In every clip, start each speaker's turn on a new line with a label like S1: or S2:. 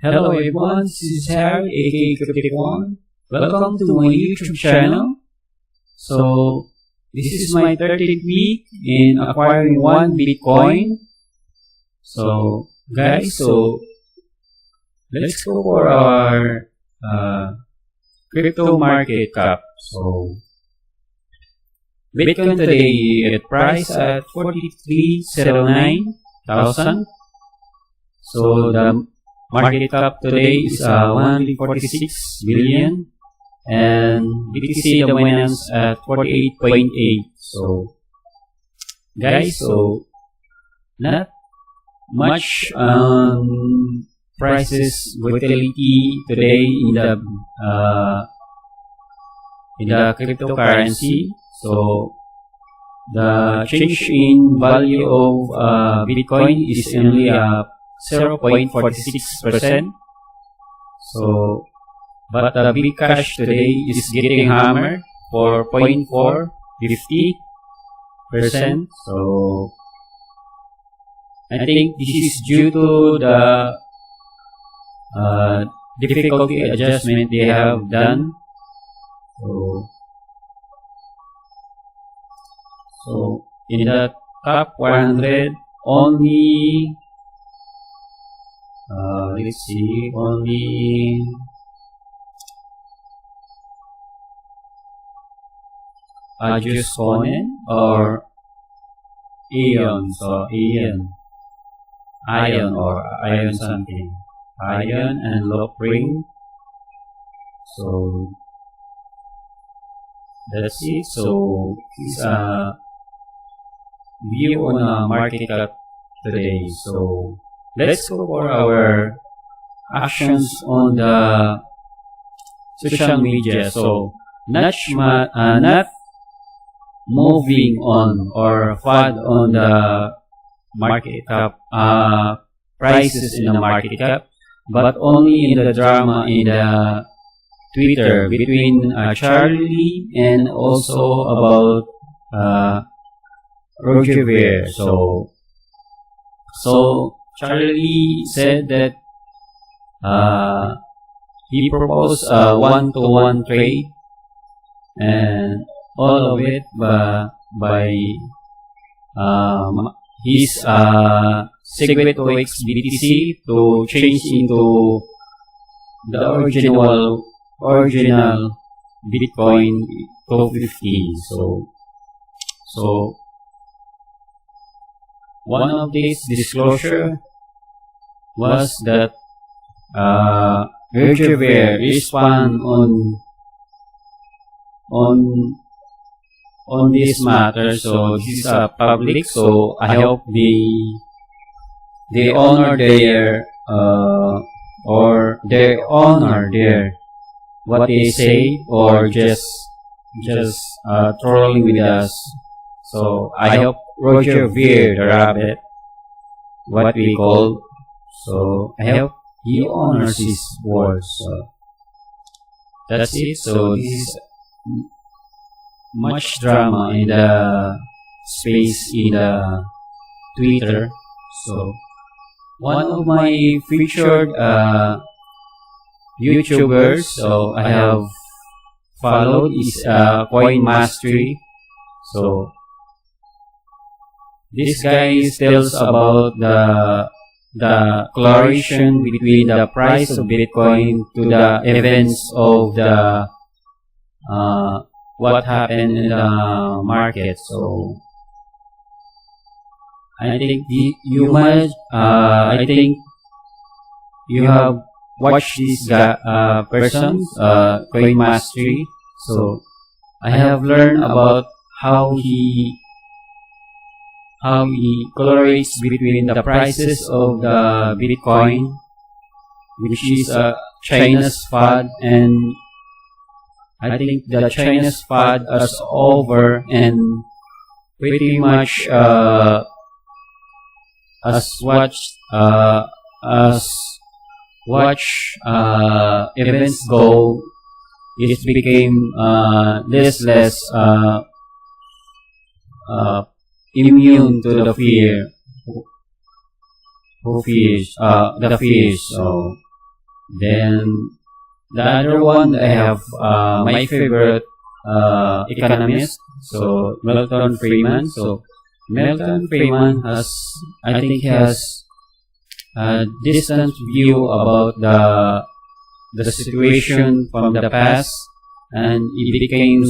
S1: Hello everyone, this is Harry, aka Cryptic1. Welcome to my YouTube channel. So, this is my 30th week in acquiring 1 Bitcoin. So, guys, let's go for our crypto market cap. So, Bitcoin today at price at 4309,000. So, the market cap today is 146 billion, and BTC dominance at 48.8. So, guys, not much prices volatility today in the cryptocurrency. So, the change in value of Bitcoin is only 0.46%. So, but the big cash today is getting hammered for 0.450%. So, I think this is due to the difficulty adjustment they have done. So in the top 100, only let's see, only Agios Conan or Ion, so Ion or Ion something, Ion and Lockring. So that's it. So it's a view on a market cap today. So let's go for our actions on the social media. So not moving on or FUD on the market cap prices in the market cap, but only in the drama in the Twitter between Charlie and also about Roger Ver. So Charlie said that he proposed a one-to-one trade, and all of it by his Segwit OX BTC to change into the original Bitcoin 250. So one of these disclosure was that Roger Ver respond on this matter. So this is public. So I hope they honor their what they say, or just trolling with us. So I hope Roger Ver, the rabbit, what we call. So I hope he honors his words. So that's it. So this is much drama in the space in the Twitter. So one of my featured YouTubers, so I have followed, is Coin Mastery. So this guy tells about the correlation between the price of Bitcoin to the events of the what happened in the market. So I think I think you have watched this person, Coin Mastery. So I have learned about how he correlates between the prices of the Bitcoin, which is China's FUD, and I think the China's FUD is over, and pretty much as events go, it became less immune to the fear, the fears. So Then the other one I have my favorite economist, so Milton Friedman. So Milton Friedman has, I think, he has a distant view about the situation from the past, and it became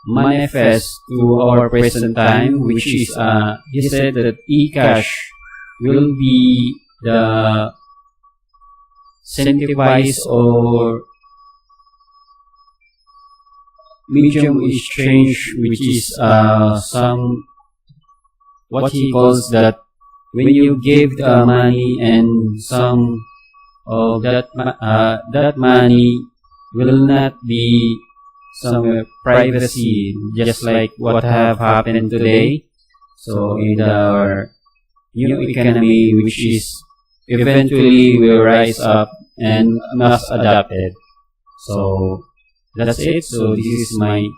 S1: manifest to our present time, which is he said that eCash will be the centralized or medium exchange, which is some what he calls that when you give the money and some of that money will not be some privacy, just like what have happened today. So in our new economy, which is eventually will rise up and must adapt it. So that's it. So this is my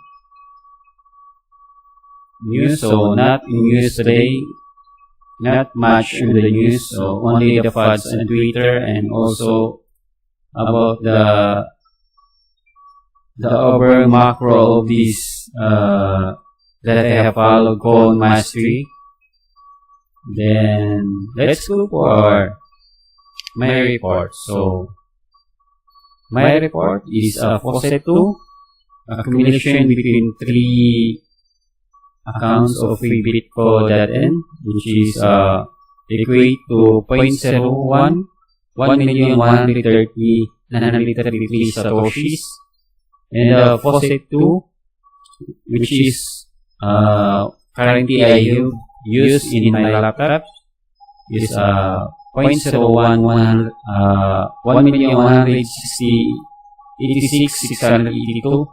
S1: news. So not in news today, not much in the news. So only the facts on Twitter, and also about the overall macro of this that I have followed called mastery. Then let's go for my report. So my report is a faucet 2 accumulation between 3 accounts of freebitco.n, which is equate to 0.01 1,130,933 satoshis. And the faucet 2, which is currently I use in my laptop, is 0.01 1,186,682,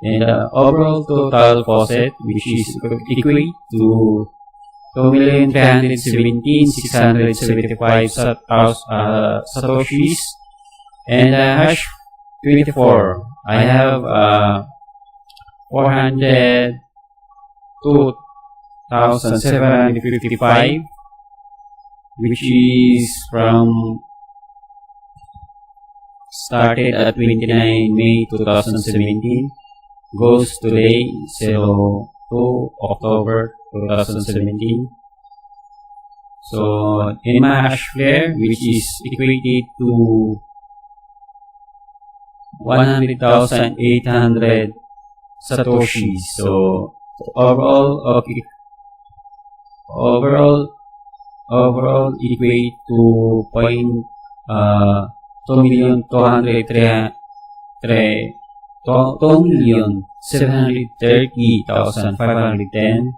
S1: and the overall total faucet, which is equate to 2,317,675 satoshis, and hash 24. I have 402,755, which is from started at 29 May 2017, goes today 2 October 2017. So in my hash flare, which is equated to 100,800 satoshis. So overall equate to 2,730,510.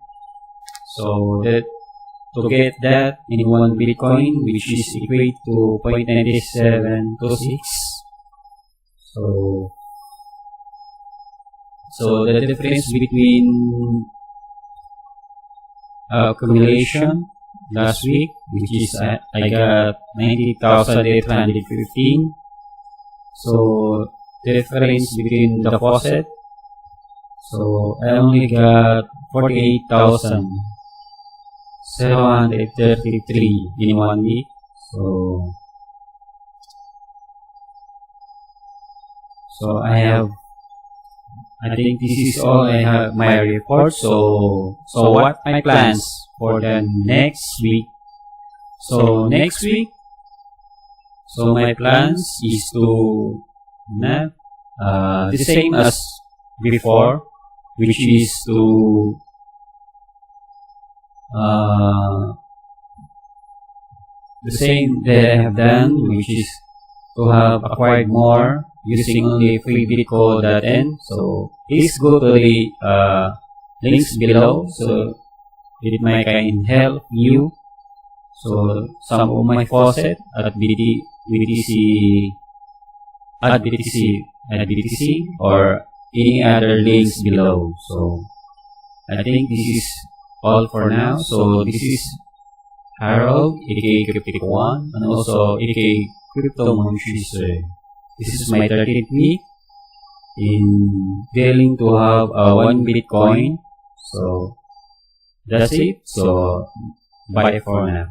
S1: So that to get that in 1 Bitcoin, which is equate to 0.9726. So the difference between accumulation last week, which is I got 90,815. So the difference between the faucet, so I only got 48,733 in 1 week. So I think this is all I have my report. So what my plans for the next week? So next week, so my plans is to not the same as before, which is to the same that I have done, which is to have acquired more using only freebitco.n. So please go to the links below, so it might can help you. So some of my faucet at BTC or any other links below. So I think this is all for now. So this is Harold, aka Cryptic1, and also aka Crypto Munchies. This is my 13th week in dealing to have 1 Bitcoin. So that's it. So bye for now.